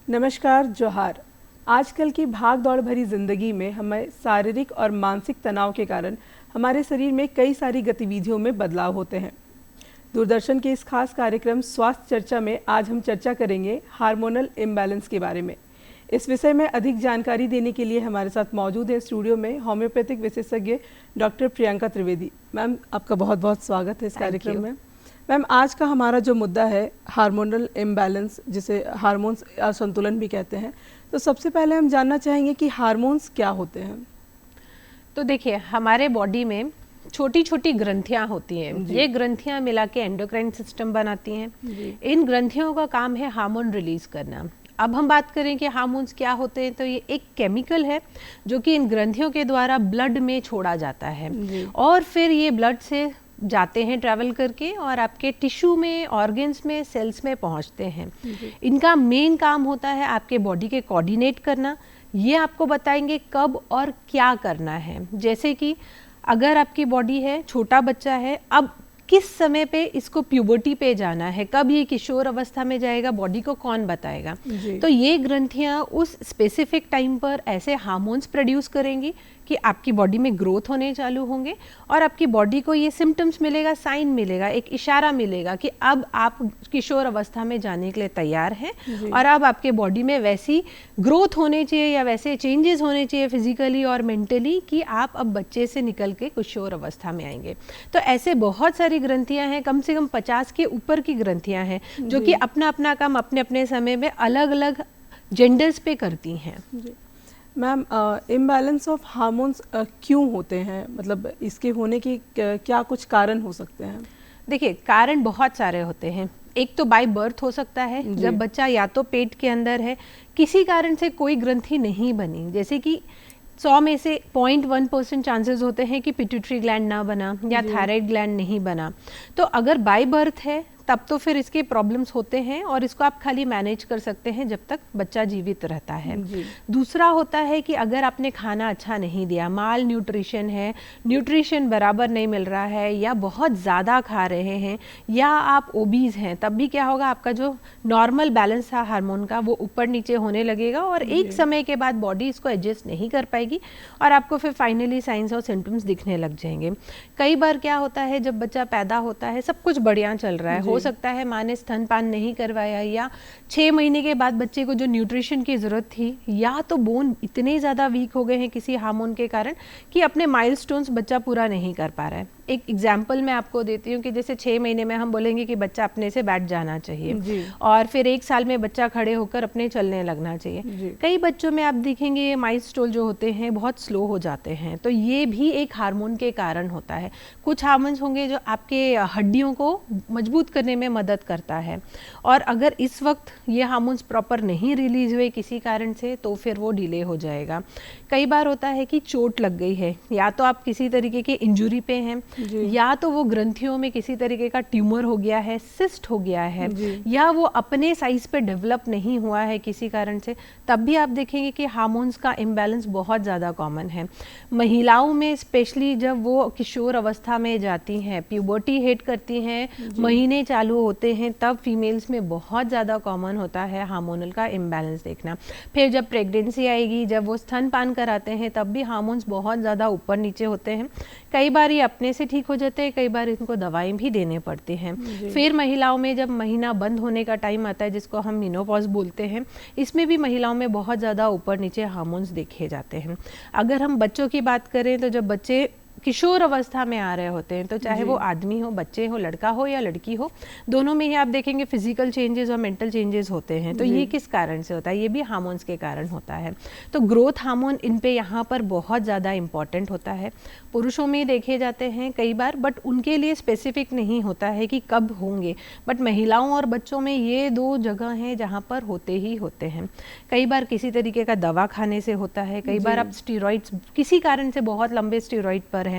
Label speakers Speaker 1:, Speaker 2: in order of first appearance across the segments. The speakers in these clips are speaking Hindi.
Speaker 1: नमस्कार, जोहार। आजकल की भाग दौड़ भरी ज़िंदगी में हमें शारीरिक और मानसिक तनाव के कारण हमारे शरीर में कई सारी गतिविधियों में बदलाव होते हैं। दूरदर्शन के इस खास कार्यक्रम स्वास्थ्य चर्चा में आज हम चर्चा करेंगे हार्मोनल इम्बैलेंस के बारे में। इस विषय में अधिक जानकारी देने के लिए हमारे साथ मौजूद है स्टूडियो में होम्योपैथिक विशेषज्ञ डॉक्टर प्रियंका त्रिवेदी। मैम, आपका बहुत बहुत स्वागत है इस कार्यक्रम में। मैम, आज का हमारा जो मुद्दा है हार्मोनल इम्बैलेंस, जिसे हार्मोन्स असंतुलन भी कहते हैं। तो सबसे पहले हम जानना चाहेंगे कि हार्मोन्स क्या होते हैं।
Speaker 2: तो देखिए, हमारे बॉडी में छोटी छोटी ग्रंथियां होती हैं। ये ग्रंथियां मिला के एंडोक्राइन सिस्टम बनाती हैं। इन ग्रंथियों का काम है हार्मोन रिलीज करना। अब हम बात करें कि हार्मोन्स क्या होते हैं, तो ये एक केमिकल है जो कि इन ग्रंथियों के द्वारा ब्लड में छोड़ा जाता है और फिर ये ब्लड से जाते हैं ट्रैवल करके और आपके टिश्यू में, ऑर्गन्स में, सेल्स में पहुंचते हैं। इनका मेन काम होता है आपके बॉडी के कोऑर्डिनेट करना। ये आपको बताएंगे कब और क्या करना है। जैसे कि अगर आपकी बॉडी है, छोटा बच्चा है, अब किस समय पे इसको प्यूबर्टी पे जाना है, कब ये किशोर अवस्था में जाएगा, बॉडी को कौन बताएगा। तो ये ग्रंथियां उस स्पेसिफिक टाइम पर ऐसे हार्मोन्स प्रोड्यूस करेंगी कि आपकी बॉडी में ग्रोथ होने चालू होंगे और आपकी बॉडी को ये सिम्टम्स मिलेगा, साइन मिलेगा, एक इशारा मिलेगा कि अब आप किशोर अवस्था में जाने के लिए तैयार हैं और अब आपके बॉडी में वैसी ग्रोथ होने चाहिए या वैसे चेंजेस होने चाहिए फिजिकली और मेंटली कि आप अब बच्चे से निकल के किशोर अवस्था में आएंगे। तो ऐसे बहुत सारी ग्रंथियां हैं, कम से कम 50 के ऊपर की ग्रंथियां हैं जो कि अपना अपना काम अपने अपने समय में अलग अलग जेंडर्स पे करती हैं।
Speaker 1: मैम, इम्बैलेंस ऑफ हार्मोन्स क्यों होते हैं, मतलब इसके होने की क्या कुछ कारण हो सकते हैं?
Speaker 2: देखिए, कारण बहुत सारे होते हैं। एक तो बाय बर्थ हो सकता है, जब बच्चा या तो पेट के अंदर है, किसी कारण से कोई ग्रंथि नहीं बनी, जैसे कि 100 में से 0.1% चांसेस होते हैं कि पिट्यूटरी ग्लैंड ना बना या थायराइड ग्लैंड नहीं बना। तो अगर बाय बर्थ है तब तो फिर इसके प्रॉब्लम्स होते हैं और इसको आप खाली मैनेज कर सकते हैं जब तक बच्चा जीवित रहता है। दूसरा होता है कि अगर आपने खाना अच्छा नहीं दिया, माल न्यूट्रिशन है, न्यूट्रिशन बराबर नहीं मिल रहा है या बहुत ज़्यादा खा रहे हैं या आप ओबीज हैं, तब भी क्या होगा, आपका जो नॉर्मल बैलेंस था हार्मोन का वो ऊपर नीचे होने लगेगा और एक समय के बाद बॉडी इसको एडजस्ट नहीं कर पाएगी और आपको फिर फाइनली साइंस और सिम्टम्स दिखने लग जाएंगे। कई बार क्या होता है, जब बच्चा पैदा होता है सब कुछ बढ़िया चल रहा है, हो सकता है माँ ने स्तनपान नहीं करवाया या 6 महीने के बाद बच्चे को जो न्यूट्रिशन की ज़रूरत थी या तो बोन इतने ज़्यादा वीक हो गए हैं किसी हार्मोन के कारण कि अपने माइलस्टोन्स बच्चा पूरा नहीं कर पा रहा है। एक एग्जाम्पल मैं आपको देती हूँ कि जैसे 6 महीने में हम बोलेंगे कि बच्चा अपने से बैठ जाना चाहिए और फिर 1 साल में बच्चा खड़े होकर अपने चलने लगना चाहिए। कई बच्चों में आप देखेंगे ये माइलस्टोन जो होते हैं बहुत स्लो हो जाते हैं, तो ये भी एक हार्मोन के कारण होता है। कुछ हार्मोन्स होंगे जो आपके हड्डियों को मजबूत करने में मदद करता है और अगर इस वक्त ये हार्मोन्स प्रॉपर नहीं रिलीज हुए किसी कारण से तो फिर वो डिले हो जाएगा। कई बार होता है कि चोट लग गई है, या तो आप किसी तरीके के इंजुरी पे हैं या तो वो ग्रंथियों में किसी तरीके का ट्यूमर हो गया है, सिस्ट हो गया है या वो अपने साइज पे डेवलप नहीं हुआ है किसी कारण से, तब भी आप देखेंगे कि हार्मोन्स का इम्बैलेंस बहुत ज़्यादा कॉमन है। महिलाओं में स्पेशली जब वो किशोर अवस्था में जाती हैं, प्यूबर्टी हिट करती हैं, महीने चालू होते हैं, तब फीमेल्स में बहुत ज़्यादा कॉमन होता है हार्मोनल का इम्बैलेंस देखना। फिर जब प्रेगनेंसी आएगी, जब वो स्तनपान कराते हैं, तब भी हार्मोन्स बहुत ज़्यादा ऊपर नीचे होते हैं। कई बार ये अपने से ठीक हो जाते हैं, कई बार इनको दवाएं भी देने पड़ती हैं। फिर महिलाओं में जब महीना बंद होने का टाइम आता है, जिसको हम मेनोपॉज बोलते हैं, इसमें भी महिलाओं में बहुत ज़्यादा ऊपर नीचे हार्मोन्स देखे जाते हैं। अगर हम बच्चों की बात करें तो जब बच्चे किशोर अवस्था में आ रहे होते हैं, तो चाहे वो आदमी हो, बच्चे हो, लड़का हो या लड़की हो, दोनों में ही आप देखेंगे फिजिकल चेंजेस और मेंटल चेंजेस होते हैं। तो ये किस कारण से होता है? ये भी हार्मोन्स के कारण होता है। तो ग्रोथ हार्मोन इन पे यहाँ पर बहुत ज़्यादा इम्पॉर्टेंट होता है। पुरुषों में देखे जाते हैं कई बार, बट उनके लिए स्पेसिफिक नहीं होता है कि कब होंगे, बट महिलाओं और बच्चों में ये 2 जगह हैं जहाँ पर होते ही होते हैं। कई बार किसी तरीके का दवा खाने से होता है, कई बार आप स्टीरॉइड्स किसी कारण से बहुत लंबे स्टीरॉइड पर हैं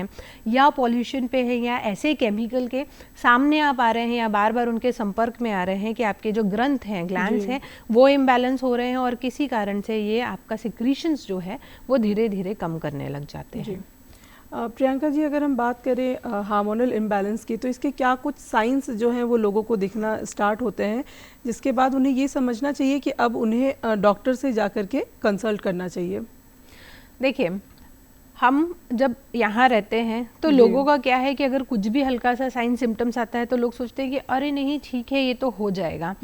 Speaker 2: या पॉल्यूशन पे है या ऐसे केमिकल के सामने आप आ रहे हैं या बार बार उनके संपर्क में आ रहे हैं कि आपके जो ग्रंथ हैं, ग्लैंड्स हैं, वो इम्बैलेंस हो रहे हैं और किसी कारण से ये आपका सिक्रीशंस जो है वो धीरे धीरे कम करने लग जाते हैं।
Speaker 1: प्रियंका जी, अगर हम बात करें हार्मोनल इम्बैलेंस की, तो इसके क्या कुछ साइंस जो हैं वो लोगों को दिखना स्टार्ट होते हैं जिसके बाद उन्हें ये समझना चाहिए कि अब उन्हें डॉक्टर से जाकर के कंसल्ट करना चाहिए?
Speaker 2: देखिए, हम जब यहाँ रहते हैं तो लोगों का क्या है कि अगर कुछ भी हल्का सा साइन सिम्टम्स आता है तो लोग सोचते हैं कि अरे नहीं ठीक है, ये तो हो जाएगा।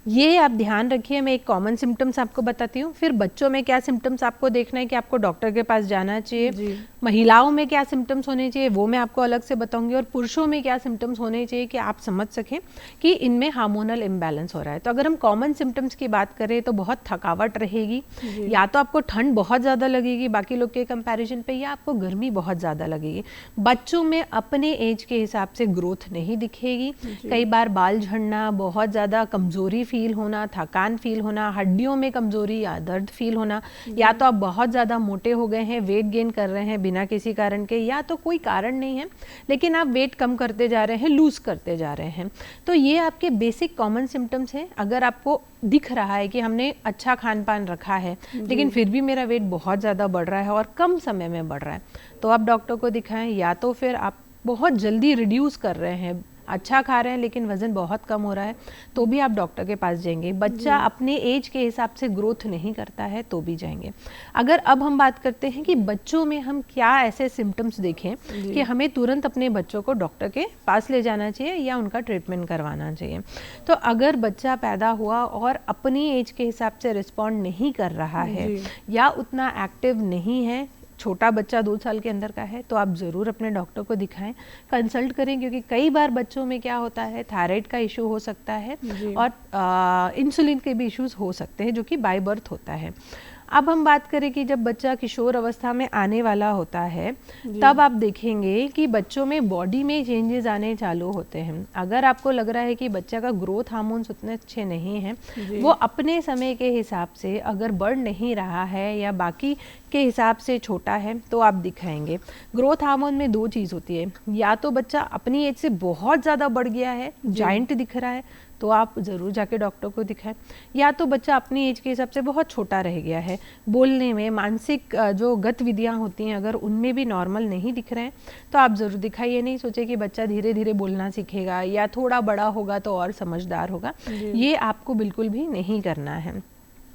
Speaker 2: ये आप ध्यान रखिए। मैं एक कॉमन सिम्टम्स आपको बताती हूँ, फिर बच्चों में क्या सिम्टम्स आपको देखना है कि आपको डॉक्टर के पास जाना चाहिए, महिलाओं में क्या सिम्टम्स होने चाहिए वो मैं आपको अलग से बताऊंगी, और पुरुषों में क्या सिम्टम्स होने चाहिए कि आप समझ सकें कि इनमें हार्मोनल इम्बैलेंस हो रहा है। तो अगर हम कॉमन सिम्टम्स की बात करें तो बहुत थकावट रहेगी, या तो आपको ठंड बहुत ज़्यादा लगेगी बाकी लोग के कंपैरिजन पे, या आपको गर्मी बहुत ज़्यादा लगेगी। बच्चों में अपने एज के हिसाब से ग्रोथ नहीं दिखेगी, कई बार बाल झड़ना, बहुत ज़्यादा कमज़ोरी फील होना, थकान फील होना, हड्डियों में कमज़ोरी या दर्द फील होना, या तो आप बहुत ज़्यादा मोटे हो गए हैं, वेट गेन कर रहे हैं बिना किसी कारण के, या तो कोई कारण नहीं है लेकिन आप वेट कम करते जा रहे हैं, लूज़ करते जा रहे हैं। तो ये आपके बेसिक कॉमन सिम्टम्स हैं। अगर आपको दिख रहा है कि हमने अच्छा खान पान रखा है लेकिन फिर भी मेरा वेट बहुत ज़्यादा बढ़ रहा है और कम समय में बढ़ रहा है, तो आप डॉक्टर को दिखाएं। या तो फिर आप बहुत जल्दी रिड्यूस कर रहे हैं, अच्छा खा रहे हैं लेकिन वज़न बहुत कम हो रहा है, तो भी आप डॉक्टर के पास जाएंगे। बच्चा अपने एज के हिसाब से ग्रोथ नहीं करता है तो भी जाएंगे। अगर अब हम बात करते हैं कि बच्चों में हम क्या ऐसे सिम्टम्स देखें कि हमें तुरंत अपने बच्चों को डॉक्टर के पास ले जाना चाहिए या उनका ट्रीटमेंट करवाना चाहिए, तो अगर बच्चा पैदा हुआ और अपनी एज के हिसाब से रिस्पॉन्ड नहीं कर रहा है या उतना एक्टिव नहीं है, छोटा बच्चा 2 साल के अंदर का है, तो आप ज़रूर अपने डॉक्टर को दिखाएं, कंसल्ट करें, क्योंकि कई बार बच्चों में क्या होता है, थायराइड का इशू हो सकता है और इंसुलिन के भी इश्यूज हो सकते हैं जो कि बाय बर्थ होता है। अब हम बात करें कि जब बच्चा किशोर अवस्था में आने वाला होता है तब आप देखेंगे कि बच्चों में बॉडी में चेंजेस आने चालू होते हैं। अगर आपको लग रहा है कि बच्चा का ग्रोथ हार्मोन्स उतने अच्छे नहीं हैं, वो अपने समय के हिसाब से अगर बढ़ नहीं रहा है या बाकी के हिसाब से छोटा है, तो आप दिखाएंगे। ग्रोथ हार्मोन में 2 चीज़ होती है, या तो बच्चा अपनी एज से बहुत ज़्यादा बढ़ गया है, जाइंट दिख रहा है, तो आप ज़रूर जाके डॉक्टर को दिखाएं, या तो बच्चा अपनी एज के हिसाब से बहुत छोटा रह गया है, बोलने में, मानसिक जो गतिविधियां होती हैं अगर उनमें भी नॉर्मल नहीं दिख रहे हैं, तो आप ज़रूर दिखाइए। नहीं सोचे कि बच्चा धीरे धीरे बोलना सीखेगा या थोड़ा बड़ा होगा तो और समझदार होगा, ये आपको बिल्कुल भी नहीं करना है।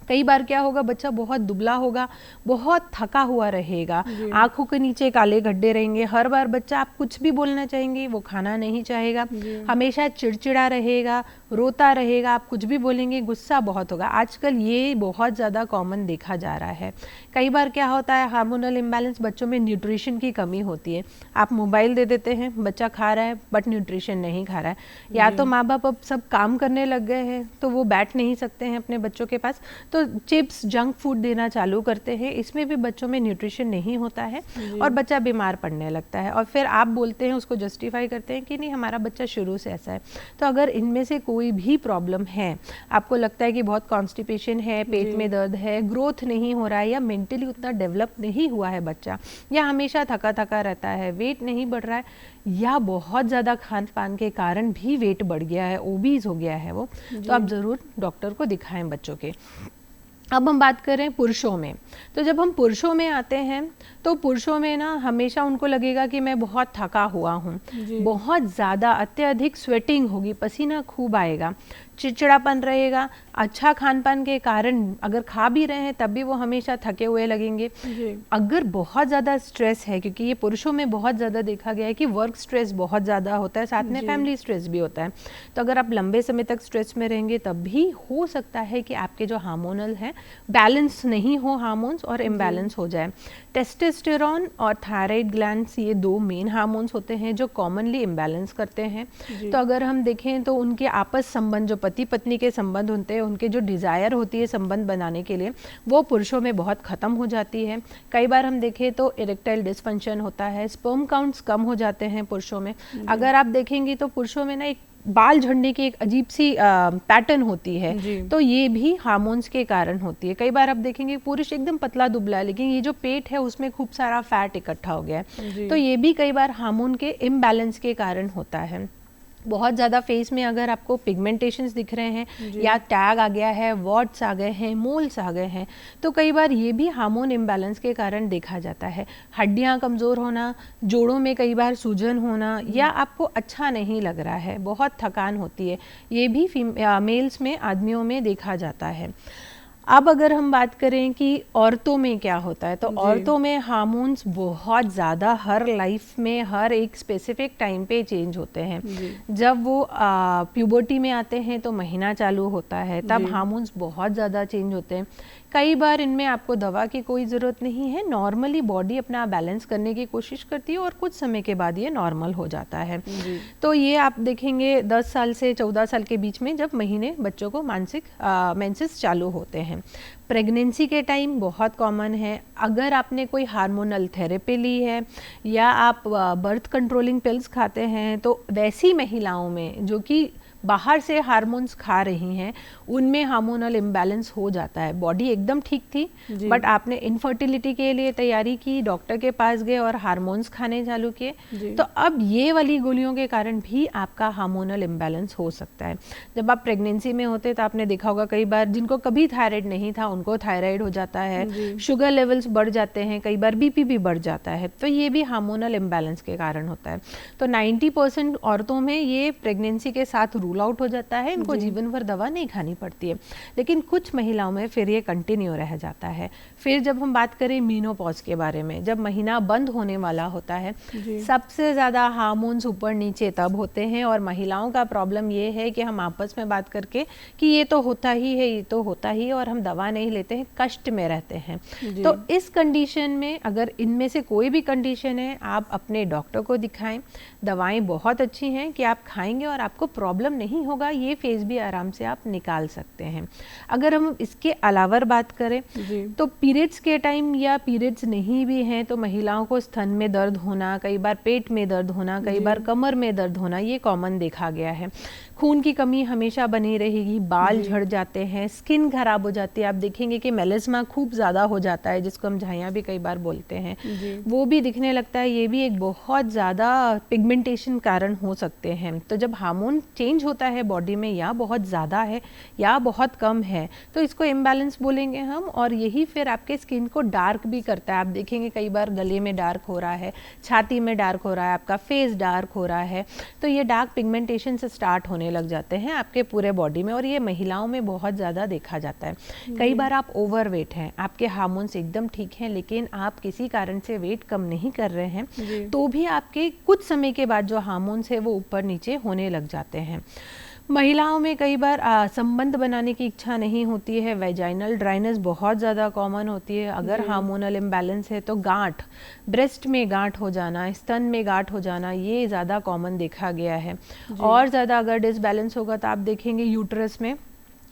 Speaker 2: कई बार क्या होगा, बच्चा बहुत दुबला होगा, बहुत थका हुआ रहेगा, आंखों के नीचे काले गड्ढे रहेंगे, हर बार बच्चा आप कुछ भी बोलना चाहेंगे वो खाना नहीं चाहेगा, हमेशा चिड़चिड़ा रहेगा, रोता रहेगा, आप कुछ भी बोलेंगे गुस्सा बहुत होगा। आजकल ये बहुत ज़्यादा कॉमन देखा जा रहा है। कई बार क्या होता है, हार्मोनल इम्बैलेंस, बच्चों में न्यूट्रिशन की कमी होती है। आप मोबाइल दे देते हैं, बच्चा खा रहा है बट न्यूट्रिशन नहीं खा रहा है, या तो माँ बाप अब सब काम करने लग गए हैं तो वो बैठ नहीं सकते हैं अपने बच्चों के पास, तो चिप्स, जंक फूड देना चालू करते हैं, इसमें भी बच्चों में न्यूट्रिशन नहीं होता है और बच्चा बीमार पड़ने लगता है, और फिर आप बोलते हैं, उसको जस्टिफाई करते हैं कि नहीं हमारा बच्चा शुरू से ऐसा है। तो अगर इनमें से कोई भी प्रॉब्लम है, आपको लगता है कि बहुत कॉन्स्टिपेशन है, पेट में दर्द है, ग्रोथ नहीं हो रहा है, या मेंटली उतना डेवलप नहीं हुआ है बच्चा, या हमेशा थका थका रहता है, वेट नहीं बढ़ रहा है, या बहुत ज़्यादा खान पान के कारण भी वेट बढ़ गया है, ओबीज हो गया है वो, तो आप ज़रूर डॉक्टर को दिखाएं बच्चों के। अब हम बात करें पुरुषों में, तो जब हम पुरुषों में आते हैं तो पुरुषों में ना हमेशा उनको लगेगा कि मैं बहुत थका हुआ हूँ, बहुत ज़्यादा अत्यधिक स्वेटिंग होगी, पसीना खूब आएगा, चिड़चिड़ापन रहेगा, अच्छा खान पान के कारण अगर खा भी रहे हैं तब भी वो हमेशा थके हुए लगेंगे। अगर बहुत ज़्यादा स्ट्रेस है, क्योंकि ये पुरुषों में बहुत ज़्यादा देखा गया है कि वर्क स्ट्रेस बहुत ज़्यादा होता है, साथ में फैमिली स्ट्रेस भी होता है, तो अगर आप लंबे समय तक स्ट्रेस में रहेंगे तब भी हो सकता है कि आपके जो हार्मोनल है बैलेंस नहीं हो, हार्मोन्स और इम्बैलेंस हो जाए। टेस्टोस्टेरोन और थायराइड ग्लैंड्स, ये 2 मेन हार्मोन्स होते हैं जो कॉमनली इम्बैलेंस करते हैं। तो अगर हम देखें तो उनके आपस संबंध, जो पति पत्नी के संबंध होते हैं, उनके जो डिज़ायर होती है संबंध बनाने के लिए, वो पुरुषों में बहुत ख़त्म हो जाती है। कई बार हम देखें तो इरेक्टाइल डिसफंक्शन होता है, स्पर्म काउंट्स कम हो जाते हैं पुरुषों में। अगर आप देखेंगे तो पुरुषों में ना एक बाल झड़ने की एक अजीब सी पैटर्न होती है, तो ये भी हार्मोन्स के कारण होती है। कई बार आप देखेंगे पुरुष एकदम पतला दुबला है लेकिन ये जो पेट है उसमें खूब सारा फैट इकट्ठा हो गया है, तो ये भी कई बार हार्मोन के इम्बैलेंस के कारण होता है। बहुत ज़्यादा फेस में अगर आपको पिगमेंटेशंस दिख रहे हैं या टैग आ गया है, वॉट्स आ गए हैं, मोल्स आ गए हैं, तो कई बार ये भी हार्मोन इम्बैलेंस के कारण देखा जाता है। हड्डियाँ कमज़ोर होना, जोड़ों में कई बार सूजन होना, या आपको अच्छा नहीं लग रहा है, बहुत थकान होती है, ये भी मेल्स में, आदमियों में देखा जाता है। अब अगर हम बात करें कि औरतों में क्या होता है, तो औरतों में हार्मोन्स बहुत ज़्यादा हर लाइफ में हर एक स्पेसिफिक टाइम पे चेंज होते हैं। जब वो प्यूबर्टी में आते हैं तो महीना चालू होता है, तब हार्मोन्स बहुत ज़्यादा चेंज होते हैं। कई बार इनमें आपको दवा की कोई ज़रूरत नहीं है, नॉर्मली बॉडी अपना बैलेंस करने की कोशिश करती है और कुछ समय के बाद ये नॉर्मल हो जाता है। तो ये आप देखेंगे 10 साल से 14 साल के बीच में जब महीने बच्चों को मानसिक मेंसेस चालू होते हैं। प्रेगनेंसी के टाइम बहुत कॉमन है। अगर आपने कोई हार्मोनल थेरेपी ली है या आप बर्थ कंट्रोलिंग पिल्स खाते हैं, तो वैसी महिलाओं में जो कि बाहर से हार्मोन्स खा रही हैं, उनमें हार्मोनल इम्बैलेंस हो जाता है। बॉडी एकदम ठीक थी, बट आपने इनफर्टिलिटी के लिए तैयारी की, डॉक्टर के पास गए और हार्मोन्स खाने चालू किए, तो अब ये वाली गोलियों के कारण भी आपका हार्मोनल इम्बैलेंस हो सकता है। जब आप प्रेगनेंसी में होते तो आपने देखा होगा कई बार जिनको कभी थायराइड नहीं था उनको थायराइड हो जाता है, शुगर लेवल्स बढ़ जाते हैं, कई बार बीपी भी बढ़ जाता है, तो ये भी हार्मोनल इम्बैलेंस के कारण होता है। तो 90% औरतों में ये प्रेगनेंसी के साथ रूल आउट हो जाता है, इनको जीवन भर दवा नहीं खानी पड़ती है। लेकिन कुछ महिलाओं में फिर ये कंटिन्यू रह जाता है। फिर जब हम बात करें मीनोपॉज के बारे में, जब महीना बंद होने वाला होता है, सबसे ज़्यादा हार्मोन्स ऊपर नीचे तब होते हैं। और महिलाओं का प्रॉब्लम ये है कि हम आपस में बात करके कि ये तो होता ही है, ये तो होता ही है, और हम दवा नहीं लेते हैं, कष्ट में रहते हैं। तो इस कंडीशन में अगर इनमें से कोई भी कंडीशन है, आप अपने डॉक्टर को दिखाएं। दवाएं बहुत अच्छी हैं कि आप खाएंगे और आपको प्रॉब्लम नहीं होगा, ये फेज भी आराम से आप निकाल सकते हैं। अगर हम इसके अलावा बात करें तो पीरियड्स के टाइम या पीरियड्स नहीं भी हैं तो महिलाओं को स्तन में दर्द होना, कई बार पेट में दर्द होना, कई बार कमर में दर्द होना, ये कॉमन देखा गया है। खून की कमी हमेशा बनी रहेगी, बाल झड़ जाते हैं, स्किन खराब हो जाती है। आप देखेंगे कि मेलेस्मा खूब ज़्यादा हो जाता है, जिसको हम झाइयाँ भी कई बार बोलते हैं, वो भी दिखने लगता है। ये भी एक बहुत ज़्यादा पिगमेंटेशन कारण हो सकते हैं। तो जब हार्मोन चेंज होता है बॉडी में, या बहुत ज़्यादा है या बहुत कम है, तो इसको इम्बैलेंस बोलेंगे हम। और यही फिर आपके स्किन को डार्क भी करता है। आप देखेंगे कई बार गले में डार्क हो रहा है, छाती में डार्क हो रहा है, आपका फेस डार्क हो रहा है, तो ये डार्क पिगमेंटेशन से स्टार्ट होने लग जाते हैं आपके पूरे बॉडी में। और ये महिलाओं में बहुत ज़्यादा देखा जाता है। कई बार आप ओवरवेट हैं, आपके हार्मोन्स एकदम ठीक हैं, लेकिन आप किसी कारण से वेट कम नहीं कर रहे हैं, तो भी आपके कुछ समय के बाद जो हार्मोन्स है वो ऊपर नीचे होने लग जाते हैं। महिलाओं में कई बार संबंध बनाने की इच्छा नहीं होती है, वेजाइनल ड्राइनेस बहुत ज़्यादा कॉमन होती है। अगर हार्मोनल इम्बैलेंस है तो गांठ, ब्रेस्ट में गांठ हो जाना, स्तन में गांठ हो जाना, ये ज़्यादा कॉमन देखा गया है। और ज़्यादा अगर डिसबैलेंस होगा तो आप देखेंगे यूट्रस में,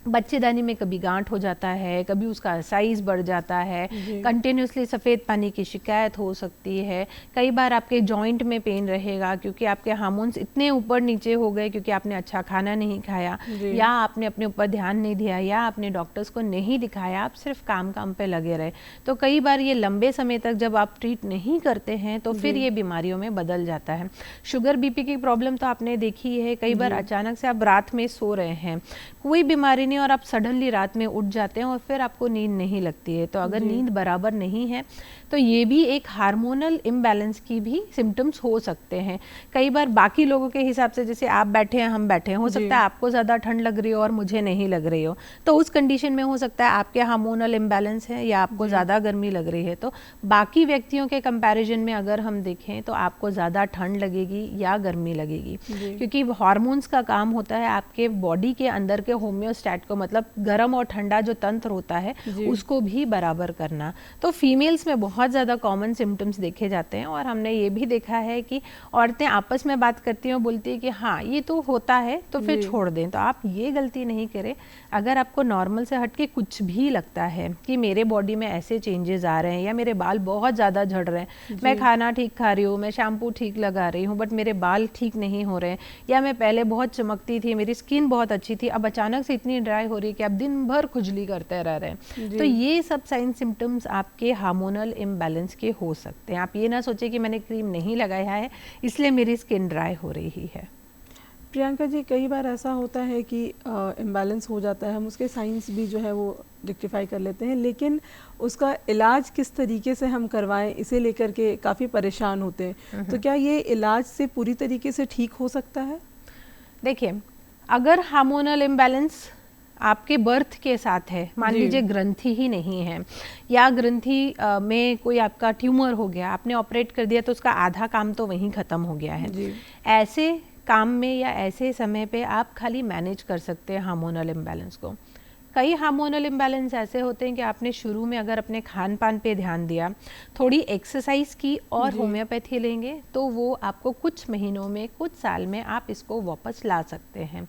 Speaker 2: बच्चेदानी में कभी गांठ हो जाता है, कभी उसका साइज बढ़ जाता है, कंटिन्यूसली सफ़ेद पानी की शिकायत हो सकती है। कई बार आपके जॉइंट में पेन रहेगा क्योंकि आपके हार्मोन्स इतने ऊपर नीचे हो गए क्योंकि आपने अच्छा खाना नहीं खाया, या आपने अपने ऊपर ध्यान नहीं दिया, या आपने डॉक्टर्स को नहीं दिखाया, आप सिर्फ काम पे लगे रहे। तो कई बार ये लंबे समय तक जब आप ट्रीट नहीं करते हैं तो फिर ये बीमारियों में बदल जाता है। शुगर बीपी की प्रॉब्लम तो आपने देखी है। कई बार अचानक से आप रात में सो रहे हैं, कोई बीमारी नहीं, और आप सडनली रात में उठ जाते हैं और फिर आपको नींद नहीं लगती है। तो अगर नींद बराबर नहीं है तो ये भी एक हार्मोनल इम्बैलेंस की भी सिम्टम्स हो सकते हैं। कई बार बाकी लोगों के हिसाब से, जैसे आप बैठे हैं, हम बैठे हैं, हो सकता है आपको ज़्यादा ठंड लग रही हो और मुझे नहीं लग रही हो, तो उस कंडीशन में हो सकता है आपके हार्मोनल इम्बैलेंस है या आपको ज़्यादा गर्मी लग रही है। तो बाकी व्यक्तियों के कंपैरिजन में अगर हम देखें तो आपको ज़्यादा ठंड लगेगी या गर्मी लगेगी, क्योंकि हार्मोन्स का काम होता है आपके बॉडी के अंदर के होम्योस्टैट को, मतलब गर्म और ठंडा जो तंत्र होता है उसको भी बराबर करना। तो फीमेल्स में बहुत ज़्यादा कॉमन सिम्टम्स देखे जाते हैं। और हमने ये भी देखा है कि औरतें आपस में बात करती हैं और बोलती है कि हाँ ये तो होता है तो फिर छोड़ दें। तो आप ये गलती नहीं करें। अगर आपको नॉर्मल से हटके कुछ भी लगता है कि मेरे बॉडी में ऐसे चेंजेस आ रहे हैं, या मेरे बाल बहुत ज़्यादा झड़ रहे हैं, मैं खाना ठीक खा रही हूँ, मैं शैम्पू ठीक लगा रही हूँ, बट मेरे बाल ठीक नहीं हो रहे हैं, या मैं पहले बहुत चमकती थी, मेरी स्किन बहुत अच्छी थी, अब अचानक से इतनी ड्राई हो रही है कि आप दिन भर खुजली करते रह रहे हैं, तो ये सब साइन सिम्टम्स आपके हार्मोनल इम्बैलेंस के हो सकते हैं। आप ये ना सोचे कि मैंने क्रीम नहीं लगाया है इसलिए मेरी स्किन ड्राई हो रही है।
Speaker 1: प्रियंका जी, कई बार ऐसा होता है कि इम्बैलेंस हो जाता है, हम उसके साइंस भी जो है वो रेक्टिफाई कर लेते हैं, लेकिन उसका इलाज किस तरीके से हम करवाएं इसे लेकर के काफ़ी परेशान होते हैं। तो क्या ये इलाज से पूरी तरीके से ठीक हो सकता है?
Speaker 2: देखिए, अगर हार्मोनल इम्बैलेंस आपके बर्थ के साथ है, मान लीजिए ग्रंथि ही नहीं है या ग्रंथि में कोई आपका ट्यूमर हो गया, आपने ऑपरेट कर दिया तो उसका आधा काम तो वहीं ख़त्म हो गया है। ऐसे काम में या ऐसे समय पे आप खाली मैनेज कर सकते हैं हार्मोनल इम्बैलेंस को। कई हार्मोनल इम्बैलेंस ऐसे होते हैं कि आपने शुरू में अगर अपने खान पान पे ध्यान दिया, थोड़ी एक्सरसाइज की और होम्योपैथी लेंगे तो वो आपको कुछ महीनों में, कुछ साल में आप इसको वापस ला सकते हैं।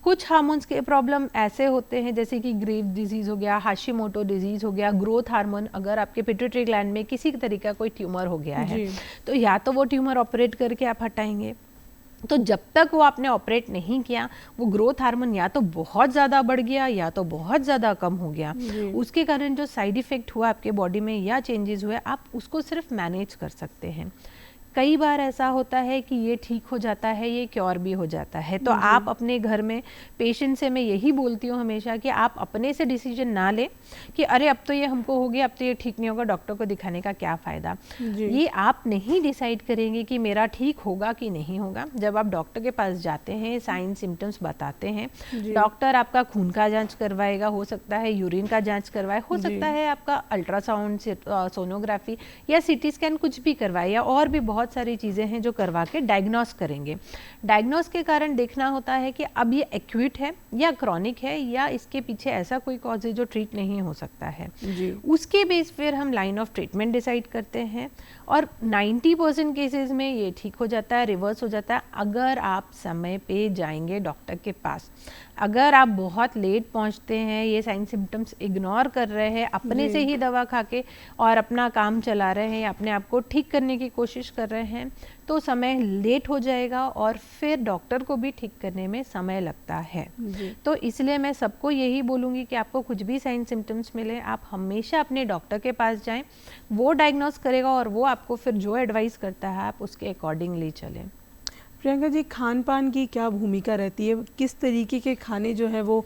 Speaker 2: कुछ हार्मोन्स के प्रॉब्लम ऐसे होते हैं जैसे कि ग्रेव डिजीज़ हो गया, हाशिमोटो डिजीज़ हो गया, ग्रोथ हार्मोन, अगर आपके पिट्यूटरी ग्लैंड में किसी तरीके का कोई ट्यूमर हो गया है तो या तो वो ट्यूमर ऑपरेट करके आप हटाएंगे, तो जब तक वो आपने ऑपरेट नहीं किया वो ग्रोथ हार्मोन या तो बहुत ज़्यादा बढ़ गया या तो बहुत ज़्यादा कम हो गया, उसके कारण जो साइड इफ़ेक्ट हुआ आपके बॉडी में या चेंजेस हुए, आप उसको सिर्फ मैनेज कर सकते हैं। कई बार ऐसा होता है कि ये ठीक हो जाता है, ये क्योर भी हो जाता है। तो आप अपने घर में पेशेंट से मैं यही बोलती हूँ हमेशा कि आप अपने से डिसीजन ना लें कि अरे अब तो ये हमको हो गया, अब तो ये ठीक नहीं होगा, डॉक्टर को दिखाने का क्या फ़ायदा। ये आप नहीं डिसाइड करेंगे कि मेरा ठीक होगा कि नहीं होगा। जब आप डॉक्टर के पास जाते हैं, साइन सिम्टम्स बताते हैं, डॉक्टर आपका खून का जाँच करवाएगा, हो सकता है यूरिन का जाँच करवाए, हो सकता है आपका अल्ट्रासाउंड, सोनोग्राफी या CT स्कैन कुछ भी करवाए, या और भी बहुत सारी चीज़ें हैं जो करवा के डायग्नोस करेंगे। डायग्नोस के कारण देखना होता है कि अब ये एक्यूट है या क्रॉनिक है या इसके पीछे ऐसा कोई कॉज है जो ट्रीट नहीं हो सकता है। उसके बेस फिर हम लाइन ऑफ ट्रीटमेंट डिसाइड करते हैं और 90% केसेस में ये ठीक हो जाता है, रिवर्स हो जाता है, अगर आप समय पे जाएंगे डॉक्टर के पास। अगर आप बहुत लेट पहुंचते हैं, ये साइन सिम्टम्स इग्नोर कर रहे हैं, अपने से ही दवा खा के और अपना काम चला रहे हैं, अपने आप को ठीक करने की कोशिश कर रहे हैं, तो समय लेट हो जाएगा और फिर डॉक्टर को भी ठीक करने में समय लगता है। तो इसलिए मैं सबको यही बोलूँगी कि आपको कुछ भी साइन सिम्टम्स मिले, आप हमेशा अपने डॉक्टर के पास जाएं, वो डायग्नोस करेगा और वो आपको फिर जो एडवाइस करता है आप उसके अकॉर्डिंगली चलें।
Speaker 1: प्रियंका जी, खान पान की क्या भूमिका रहती है? किस तरीके के खाने जो है वो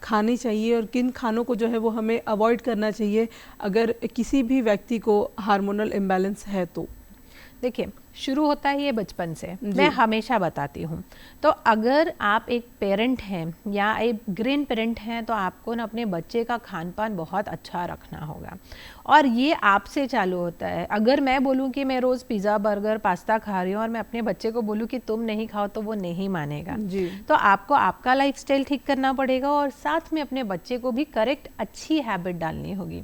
Speaker 1: खाने चाहिए और किन खानों को जो है वो हमें अवॉइड करना चाहिए अगर किसी भी व्यक्ति को हार्मोनल इम्बैलेंस है तो?
Speaker 2: देखिए, शुरू होता है ये बचपन से, मैं हमेशा बताती हूँ। तो अगर आप एक पेरेंट हैं या एक ग्रैंड पेरेंट हैं तो आपको ना अपने बच्चे का खान पान बहुत अच्छा रखना होगा और ये आपसे चालू होता है। अगर मैं बोलूँ कि मैं रोज़ पिज़्ज़ा, बर्गर, पास्ता खा रही हूँ और मैं अपने बच्चे को बोलूँ कि तुम नहीं खाओ तो वो नहीं मानेगा। तो आपको आपका लाइफस्टाइल ठीक करना पड़ेगा और साथ में अपने बच्चे को भी करेक्ट अच्छी हैबिट डालनी होगी।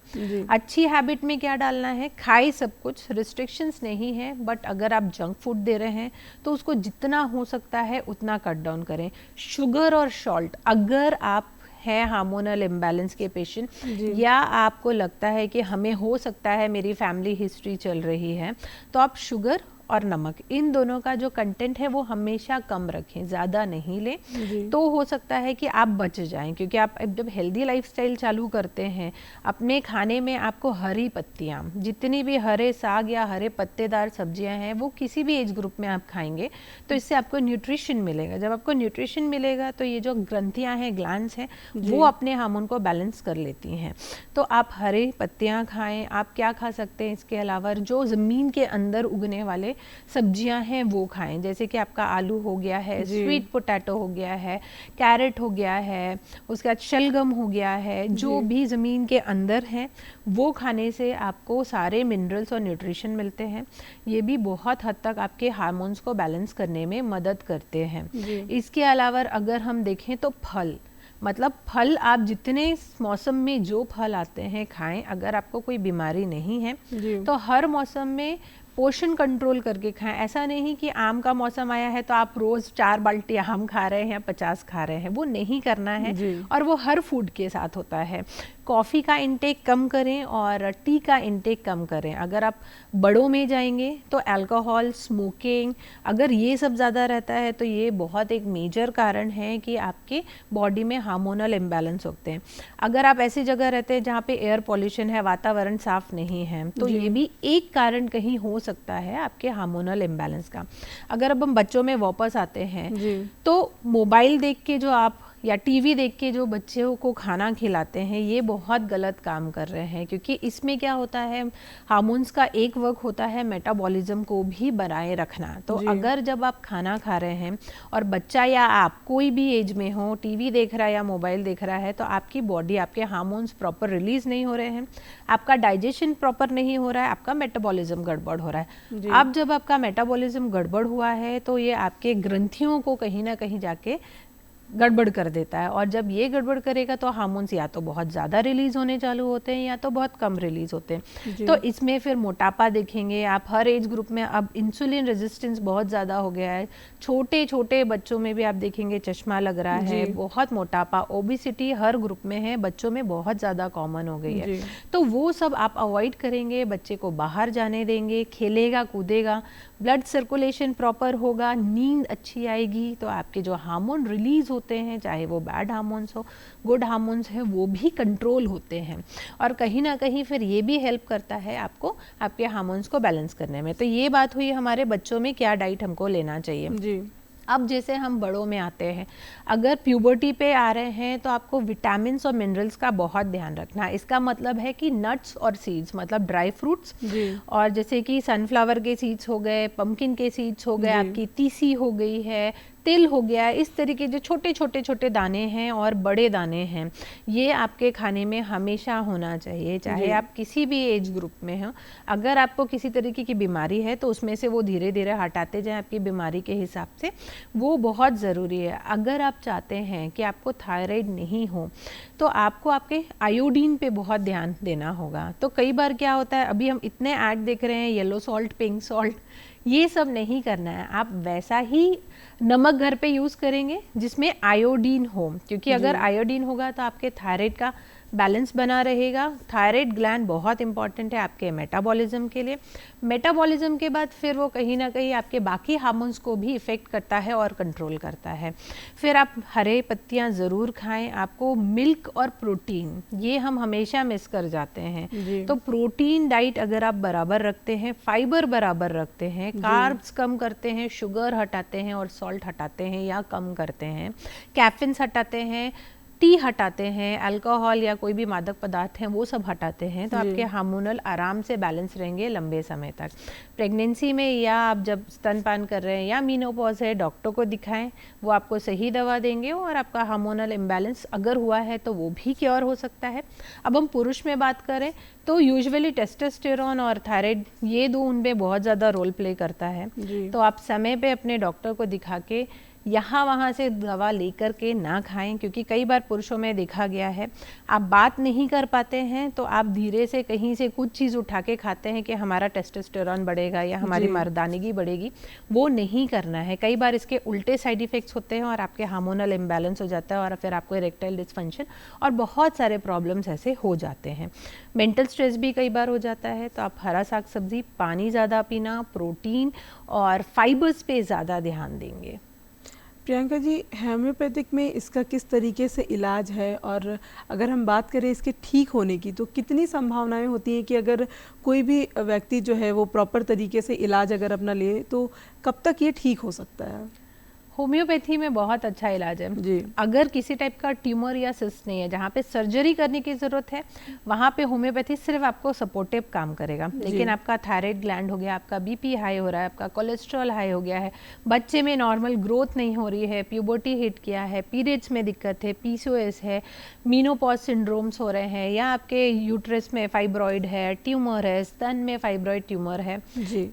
Speaker 2: अच्छी हैबिट में क्या डालना है? खाए सब कुछ, रिस्ट्रिक्शंस नहीं है, बट अगर आप जंक फूड दे रहे हैं तो उसको जितना हो सकता है उतना कट डाउन करें। शुगर और सॉल्ट, अगर आप है हार्मोनल इम्बैलेंस के पेशेंट या आपको लगता है कि हमें हो सकता है मेरी फैमिली हिस्ट्री चल रही है, तो आप शुगर और नमक, इन दोनों का जो कंटेंट है वो हमेशा कम रखें, ज़्यादा नहीं लें, तो हो सकता है कि आप बच जाएं। क्योंकि आप जब हेल्दी लाइफस्टाइल चालू करते हैं, अपने खाने में आपको हरी पत्तियाँ, जितनी भी हरे साग या हरे पत्तेदार सब्जियां हैं वो किसी भी एज ग्रुप में आप खाएंगे तो इससे आपको न्यूट्रिशन मिलेगा। जब आपको न्यूट्रिशन मिलेगा तो ये जो ग्रंथियाँ हैं, ग्लैंड्स हैं, वो अपने हार्मोन को बैलेंस कर लेती हैं। तो आप हरी पत्तियाँ खाएँ। आप क्या खा सकते हैं इसके अलावा? जो ज़मीन के अंदर उगने वाले सब्जियां हैं वो खाएं, जैसे कि आपका आलू हो गया है, स्वीट पोटैटो हो गया है, कैरेट हो गया है, उसके बाद शलगम हो गया है, जो भी ज़मीन के अंदर हैं वो खाने से आपको सारे मिनरल्स और न्यूट्रिशन मिलते हैं। ये भी बहुत हद तक आपके हार्मोन्स को बैलेंस करने में मदद करते हैं। इसके अलावा अगर हम देखें तो फल, मतलब फल आप जितने मौसम में जो फल आते हैं खाएं। अगर आपको कोई बीमारी नहीं है तो हर मौसम में पोषण कंट्रोल करके खाएं। ऐसा नहीं कि आम का मौसम आया है तो आप रोज़ 4 बाल्टी आम खा रहे हैं या 50 खा रहे हैं, वो नहीं करना है। और वो हर फूड के साथ होता है। कॉफ़ी का इंटेक कम करें और टी का इंटेक कम करें। अगर आप बड़ों में जाएंगे तो अल्कोहल, स्मोकिंग, अगर ये सब ज़्यादा रहता है तो ये बहुत एक मेजर कारण है कि आपके बॉडी में हार्मोनल इम्बैलेंस होते हैं। अगर आप ऐसी जगह रहते हैं जहाँ पे एयर पॉल्यूशन है, वातावरण साफ नहीं है, तो ये भी एक कारण कहीं हो सकता है आपके हार्मोनल इम्बैलेंस का। अगर अब हम बच्चों में वापस आते हैं
Speaker 1: जी।
Speaker 2: तो मोबाइल देख के जो आप या टीवी देख के जो बच्चों को खाना खिलाते हैं ये बहुत गलत काम कर रहे हैं, क्योंकि इसमें क्या होता है, हार्मोन्स का एक वर्क होता है मेटाबॉलिज्म को भी बनाए रखना। तो अगर जब आप खाना खा रहे हैं और बच्चा या आप कोई भी एज में हो टीवी देख रहा है या मोबाइल देख रहा है, तो आपकी बॉडी, आपके हार्मोन्स प्रॉपर रिलीज नहीं हो रहे हैं, आपका डाइजेशन प्रॉपर नहीं हो रहा है, आपका मेटाबॉलिज्म गड़बड़ हो रहा है। अब जब आपका मेटाबॉलिज्म गड़बड़ हुआ है तो ये आपके ग्रंथियों को कहीं ना कहीं जाके गड़बड़ कर देता है, और जब ये गड़बड़ करेगा तो हार्मोन्स या तो बहुत ज़्यादा रिलीज होने चालू होते हैं या तो बहुत कम रिलीज होते हैं। तो इसमें फिर मोटापा देखेंगे आप हर एज ग्रुप में। अब इंसुलिन रेजिस्टेंस बहुत ज़्यादा हो गया है, छोटे छोटे बच्चों में भी आप देखेंगे चश्मा लग रहा है, बहुत मोटापा, ओबिसिटी हर ग्रुप में है, बच्चों में बहुत ज़्यादा कॉमन हो गई है। तो वो सब आप अवॉइड करेंगे, बच्चे को बाहर जाने देंगे, खेलेगा कूदेगा, ब्लड सर्कुलेशन प्रॉपर होगा, नींद अच्छी आएगी, तो आपके जो हार्मोन रिलीज होते हैं, चाहे वो बैड हार्मोन्स हो गुड हार्मोन्स है, वो भी कंट्रोल होते हैं। और कहीं ना कहीं फिर ये भी हेल्प करता है आपको आपके हार्मोन्स को बैलेंस करने में। तो ये बात हुई हमारे बच्चों में क्या डाइट हमको लेना चाहिए जी। अब जैसे हम बड़ों में आते हैं, अगर प्यूबर्टी पे आ रहे हैं तो आपको विटामिन्स और मिनरल्स का बहुत ध्यान रखना है। इसका मतलब है कि नट्स और सीड्स, मतलब ड्राई फ्रूट्स, और जैसे कि सनफ्लावर के सीड्स हो गए, पम्पकिन के सीड्स हो गए, आपकी तीसी हो गई है, तिल हो गया, इस तरीके जो छोटे छोटे छोटे दाने हैं और बड़े दाने हैं, ये आपके खाने में हमेशा होना चाहिए, चाहे आप किसी भी एज ग्रुप में हो। अगर आपको किसी तरीके की बीमारी है तो उसमें से वो धीरे धीरे हटाते जाएं आपकी बीमारी के हिसाब से, वो बहुत ज़रूरी है। अगर आप चाहते हैं कि आपको थायराइड नहीं हो तो आपको आपके आयोडीन पे बहुत ध्यान देना होगा। तो कई बार क्या होता है, अभी हम इतने ऐड देख रहे हैं, येलो सॉल्ट, पिंक सॉल्ट, ये सब नहीं करना है। आप वैसा ही नमक घर पे यूज़ करेंगे जिसमें आयोडीन हो, क्योंकि अगर आयोडीन होगा तो आपके थायराइड का बैलेंस बना रहेगा। थायराइड ग्लैंड बहुत इंपॉर्टेंट है आपके मेटाबॉलिज्म के लिए। मेटाबॉलिज्म के बाद फिर वो कहीं ना कहीं आपके बाकी हार्मोन्स को भी इफ़ेक्ट करता है और कंट्रोल करता है। फिर आप हरे पत्तियां ज़रूर खाएं। आपको मिल्क और प्रोटीन, ये हम हमेशा मिस कर जाते हैं। तो प्रोटीन डाइट अगर आप बराबर रखते हैं, फाइबर बराबर रखते हैं, कार्ब्स कम करते हैं, शुगर हटाते हैं और सॉल्ट हटाते हैं या कम करते हैं, कैफिन्स हटाते हैं, टी हटाते हैं, अल्कोहल या कोई भी मादक पदार्थ हैं वो सब हटाते हैं, तो आपके हार्मोनल आराम से बैलेंस रहेंगे लंबे समय तक। प्रेगनेंसी में या आप जब स्तनपान कर रहे हैं या मीनोपॉज है, डॉक्टर को दिखाएं, वो आपको सही दवा देंगे और आपका हार्मोनल इम्बैलेंस अगर हुआ है तो वो भी क्योर हो सकता है। अब हम पुरुष में बात करें तो यूजुअली टेस्टोस्टेरोन और थायराइड, ये दो उनमें बहुत ज़्यादा रोल प्ले करता है। तो आप समय पे अपने डॉक्टर को दिखा के यहाँ वहाँ से दवा लेकर के ना खाएं, क्योंकि कई बार पुरुषों में देखा गया है आप बात नहीं कर पाते हैं तो आप धीरे से कहीं से कुछ चीज़ उठा के खाते हैं कि हमारा टेस्टोस्टेरोन बढ़ेगा या हमारी मर्दानगी बढ़ेगी। वो नहीं करना है। कई बार इसके उल्टे साइड इफ़ेक्ट्स होते हैं और आपके हार्मोनल इम्बैलेंस हो जाता है और फिर आपको इरेक्टाइल डिसफंक्शन और बहुत सारे प्रॉब्लम्स ऐसे हो जाते हैं। मेंटल स्ट्रेस भी कई बार हो जाता है। तो आप हरा साग सब्जी, पानी ज़्यादा पीना, प्रोटीन और फाइबर्स पे ज़्यादा ध्यान देंगे।
Speaker 1: प्रियंका जी, होम्योपैथिक में इसका किस तरीके से इलाज है, और अगर हम बात करें इसके ठीक होने की तो कितनी संभावनाएं होती हैं कि अगर कोई भी व्यक्ति जो है वो प्रॉपर तरीके से इलाज अगर अपना ले तो कब तक ये ठीक हो सकता है?
Speaker 2: होम्योपैथी में बहुत अच्छा इलाज है जी। अगर किसी टाइप का ट्यूमर या सिस्ट नहीं है जहाँ पे सर्जरी करने की ज़रूरत है, वहाँ पे होम्योपैथी सिर्फ आपको सपोर्टिव काम करेगा। लेकिन आपका थायराइड ग्लैंड हो गया, आपका बीपी हाई हो रहा है, आपका कोलेस्ट्रॉल हाई हो गया है, बच्चे में नॉर्मल ग्रोथ नहीं हो रही है, प्यूबर्टी हिट किया है, पीरियड्स में दिक्कत है, पीसीओएस है, मीनोपॉज सिंड्रोम्स हो रहे हैं, या आपके यूट्रस में फाइब्रॉइड है, ट्यूमर है, स्तन में फाइब्रॉइड ट्यूमर है,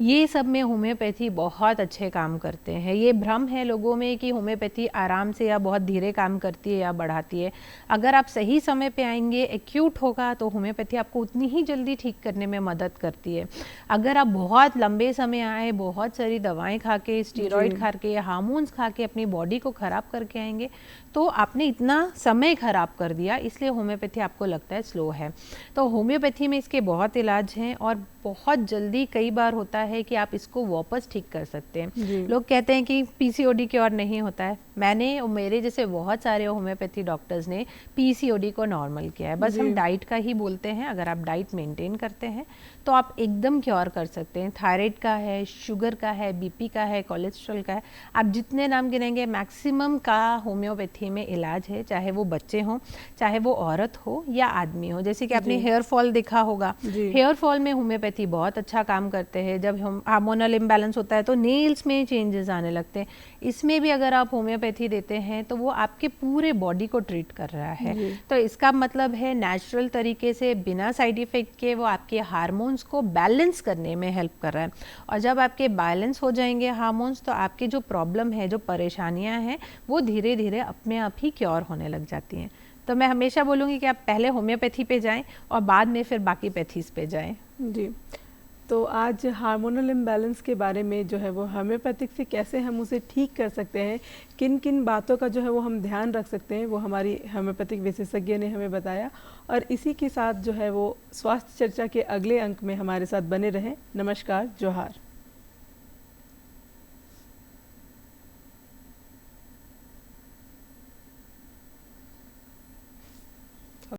Speaker 2: ये सब में होम्योपैथी बहुत अच्छे काम करते हैं। ये भ्रम है लोगों में कि होम्योपैथी आराम से या बहुत धीरे काम करती है या बढ़ाती है। अगर आप सही समय पे आएंगे, एक्यूट होगा, तो होम्योपैथी आपको उतनी ही जल्दी ठीक करने में मदद करती है। अगर आप बहुत लंबे समय आए, बहुत सारी दवाएं खा के, स्टेरॉइड खा के, हार्मोन्स खा के अपनी बॉडी को ख़राब करके आएंगे तो आपने इतना समय ख़राब कर दिया, इसलिए होम्योपैथी आपको लगता है स्लो है। तो होम्योपैथी में इसके बहुत इलाज हैं और बहुत जल्दी कई बार होता है कि आप इसको वापस ठीक कर सकते हैं। लोग कहते हैं कि पीसीओडी के क्योर नहीं होता है। मैंने और मेरे जैसे बहुत सारे होम्योपैथी डॉक्टर्स ने पीसीओडी को नॉर्मल किया है। बस हम डाइट का ही बोलते हैं, अगर आप डाइट मेंटेन करते हैं तो आप एकदम क्योर कर सकते हैं। थायराइड का है, शुगर का है, बीपी का है, कोलेस्ट्रॉल का है, आप जितने नाम गिनेंगे मैक्सिमम का होम्योपैथी में इलाज है, चाहे वो बच्चे हों, चाहे वो औरत हो या आदमी हो। जैसे कि आपने हेयर फॉल देखा होगा, हेयर फॉल में होम्योपैथी बहुत अच्छा काम करते हैं। जब हम हार्मोनल इम्बैलेंस होता है तो नेल्स में चेंजेस आने लगते हैं। इसमें भी अगर आप होम्योपैथी देते हैं तो वो आपके पूरे बॉडी को ट्रीट कर रहा है। तो इसका मतलब है नेचुरल तरीके से बिना साइड इफेक्ट के वो आपके हार्मोन्स को बैलेंस करने में हेल्प कर रहा है। और जब आपके बैलेंस हो जाएंगे हार्मोन्स तो आपके जो प्रॉब्लम है, जो परेशानियां हैं, वो धीरे धीरे अपने आप ही क्योर होने लग जाती हैं। तो मैं हमेशा बोलूँगी कि आप पहले होम्योपैथी पे जाएं और बाद में फिर बाकी पैथीज पे जाएं।
Speaker 1: जी, तो आज हार्मोनल इम्बैलेंस के बारे में जो है वो होम्योपैथिक से कैसे हम उसे ठीक कर सकते हैं, किन किन बातों का जो है वो हम ध्यान रख सकते हैं, वो हमारी होम्योपैथिक विशेषज्ञ ने हमें बताया। और इसी के साथ जो है वो स्वास्थ्य चर्चा के अगले अंक में हमारे साथ बने रहें। नमस्कार, जोहार।